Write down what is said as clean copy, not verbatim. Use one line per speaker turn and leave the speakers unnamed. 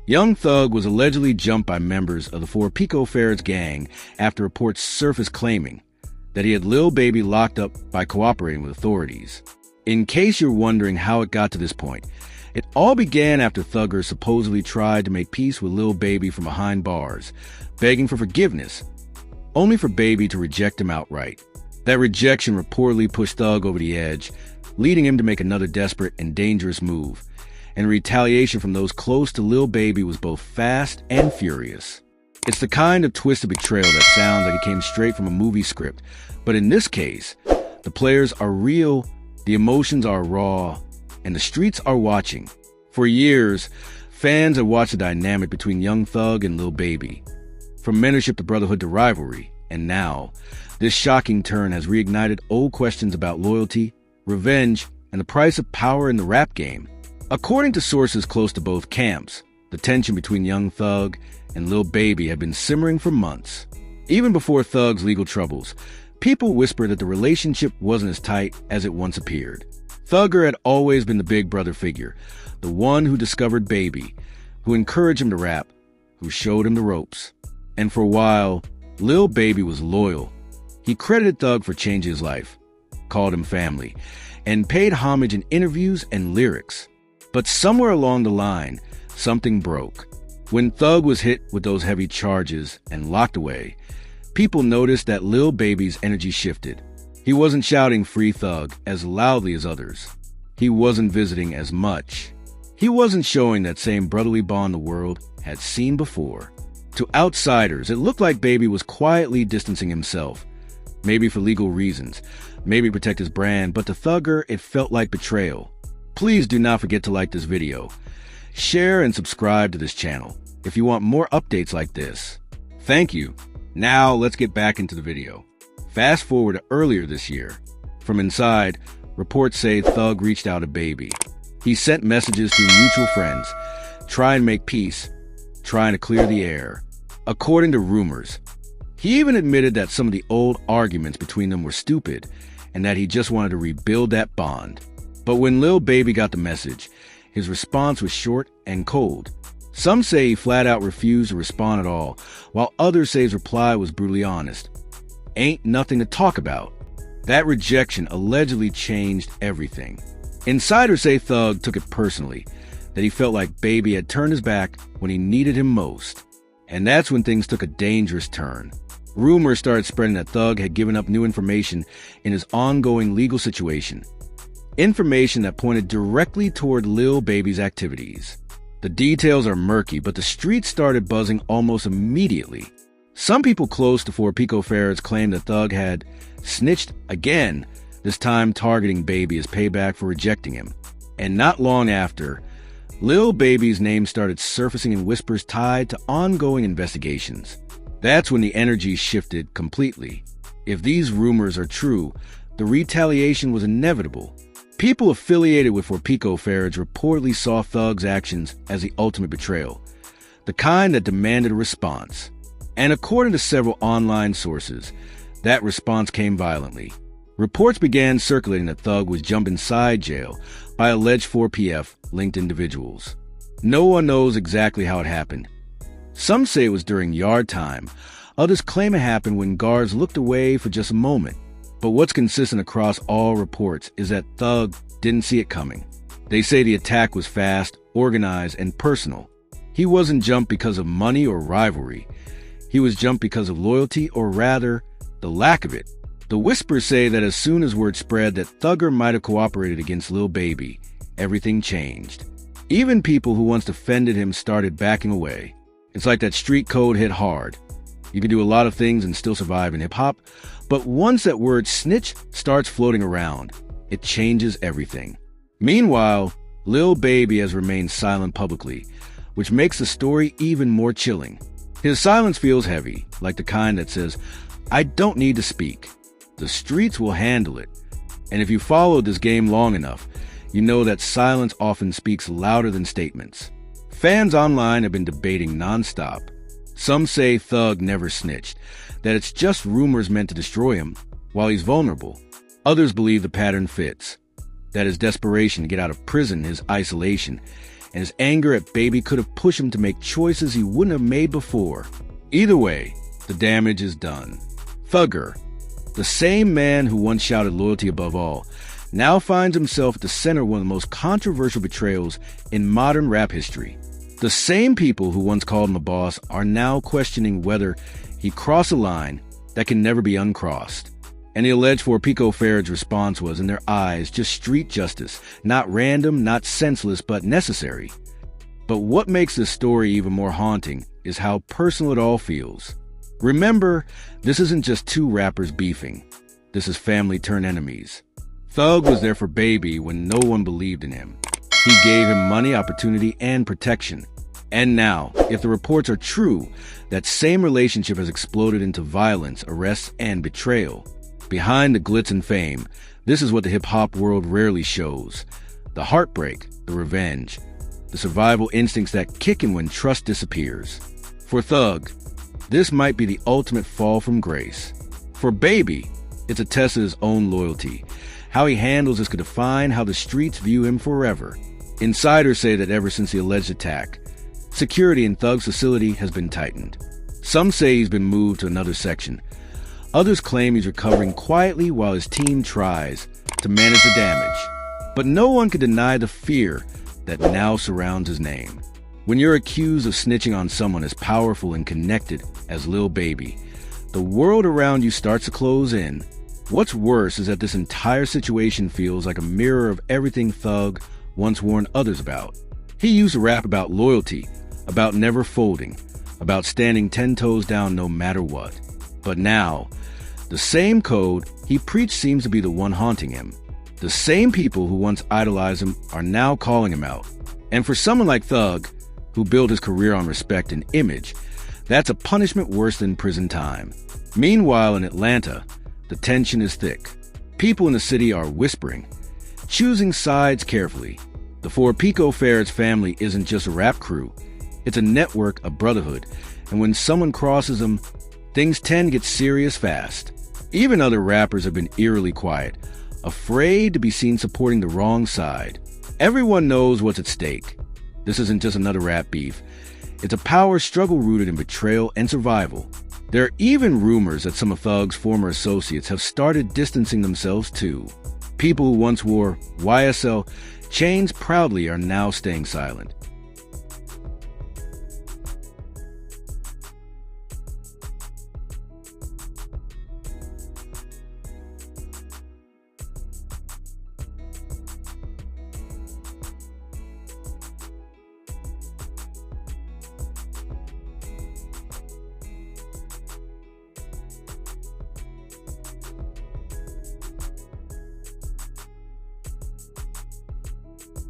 Young Thug was allegedly jumped by members of the Four Pico Ferrets gang after reports surfaced claiming that he had Lil Baby locked up by cooperating with authorities. In case you're wondering how it got to this point, it all began after Thugger supposedly tried to make peace with Lil Baby from behind bars, begging for forgiveness, only for Baby to reject him outright. That rejection reportedly pushed Thug over the edge, leading him to make another desperate and dangerous move. And retaliation from those close to Lil Baby was both fast and furious. It's the kind of twisted betrayal that sounds like it came straight from a movie script, but in this case, the players are real, the emotions are raw, and the streets are watching. For years, fans have watched the dynamic between Young Thug and Lil Baby. From mentorship to brotherhood to rivalry, and now, this shocking turn has reignited old questions about loyalty, revenge, and the price of power in the rap game. According to sources close to both camps, the tension between Young Thug and Lil Baby had been simmering for months. Even before Thug's legal troubles, people whispered that the relationship wasn't as tight as it once appeared. Thugger had always been the big brother figure, the one who discovered Baby, who encouraged him to rap, who showed him the ropes. And for a while, Lil Baby was loyal. He credited Thug for changing his life, called him family, and paid homage in interviews and lyrics. But somewhere along the line, something broke. When Thug was hit with those heavy charges and locked away, people noticed that Lil Baby's energy shifted. He wasn't shouting "Free Thug" as loudly as others. He wasn't visiting as much. He wasn't showing that same brotherly bond the world had seen before. To outsiders, it looked like Baby was quietly distancing himself. Maybe for legal reasons, maybe to protect his brand, but to Thugger, it felt like betrayal. Please do not forget to like this video, share and subscribe to this channel if you want more updates like this. Thank you. Now let's get back into the video. Fast forward to earlier this year. From inside, reports say Thug reached out to Baby. He sent messages through mutual friends, trying to make peace, trying to clear the air. According to rumors, he even admitted that some of the old arguments between them were stupid and that he just wanted to rebuild that bond. But when Lil Baby got the message, his response was short and cold. Some say he flat out refused to respond at all, while others say his reply was brutally honest. Ain't nothing to talk about. That rejection allegedly changed everything. Insiders say Thug took it personally, that he felt like Baby had turned his back when he needed him most. And that's when things took a dangerous turn. Rumors started spreading that Thug had given up new information in his ongoing legal situation. Information that pointed directly toward Lil Baby's activities. The details are murky, but the streets started buzzing almost immediately. Some people close to Four Pico Ferrets claimed that Thug had snitched again, this time targeting Baby as payback for rejecting him. And not long after, Lil Baby's name started surfacing in whispers tied to ongoing investigations. That's when the energy shifted completely. If these rumors are true, the retaliation was inevitable. People affiliated with Four Pico Ferrets reportedly saw Thug's actions as the ultimate betrayal, the kind that demanded a response. And according to several online sources, that response came violently. Reports began circulating that Thug was jumped inside jail by alleged 4PF-linked individuals. No one knows exactly how it happened. Some say it was during yard time. Others claim it happened when guards looked away for just a moment. But what's consistent across all reports is that Thug didn't see it coming. They say the attack was fast, organized, and personal. He wasn't jumped because of money or rivalry. He was jumped because of loyalty, or rather, the lack of it. The whispers say that as soon as word spread that Thugger might have cooperated against Lil Baby, everything changed. Even people who once defended him started backing away. It's like that street code hit hard. You can do a lot of things and still survive in hip-hop, but once that word snitch starts floating around, it changes everything. Meanwhile, Lil Baby has remained silent publicly, which makes the story even more chilling. His silence feels heavy, like the kind that says, "I don't need to speak. The streets will handle it." And if you followed this game long enough, you know that silence often speaks louder than statements. Fans online have been debating nonstop. Some say Thug never snitched, that it's just rumors meant to destroy him while he's vulnerable. Others believe the pattern fits, that his desperation to get out of prison, his isolation, and his anger at Baby could have pushed him to make choices he wouldn't have made before. Either way, the damage is done. Thugger, the same man who once shouted loyalty above all, now finds himself at the center of one of the most controversial betrayals in modern rap history. The same people who once called him a boss are now questioning whether he crossed a line that can never be uncrossed. And the alleged for Pico Faird's response was, in their eyes, just street justice, not random, not senseless, but necessary. But what makes this story even more haunting is how personal it all feels. Remember, this isn't just two rappers beefing. This is family turned enemies. Thug was there for Baby when no one believed in him. He gave him money, opportunity, and protection. And now, if the reports are true, that same relationship has exploded into violence, arrests, and betrayal. Behind the glitz and fame, this is what the hip-hop world rarely shows. The heartbreak, the revenge, the survival instincts that kick in when trust disappears. For Thug, this might be the ultimate fall from grace. For Baby, it's a test of his own loyalty. How he handles this could define how the streets view him forever. Insiders say that ever since the alleged attack, security in Thug's facility has been tightened. Some say he's been moved to another section. Others claim he's recovering quietly while his team tries to manage the damage. But no one can deny the fear that now surrounds his name. When you're accused of snitching on someone as powerful and connected as Lil Baby, the world around you starts to close in. What's worse is that this entire situation feels like a mirror of everything Thug once warned others about. He used to rap about loyalty, about never folding, about standing 10 toes down no matter what. But now, the same code he preached seems to be the one haunting him. The same people who once idolized him are now calling him out. And for someone like Thug, who built his career on respect and image, that's a punishment worse than prison time. Meanwhile, in Atlanta, the tension is thick. People in the city are whispering, choosing sides carefully. The For Pico Faird's family isn't just a rap crew. It's a network, a brotherhood. And when someone crosses them, things tend to get serious fast. Even other rappers have been eerily quiet, afraid to be seen supporting the wrong side. Everyone knows what's at stake. This isn't just another rap beef. It's a power struggle rooted in betrayal and survival. There are even rumors that some of Thug's former associates have started distancing themselves too. People who once wore YSL chains proudly are now staying silent.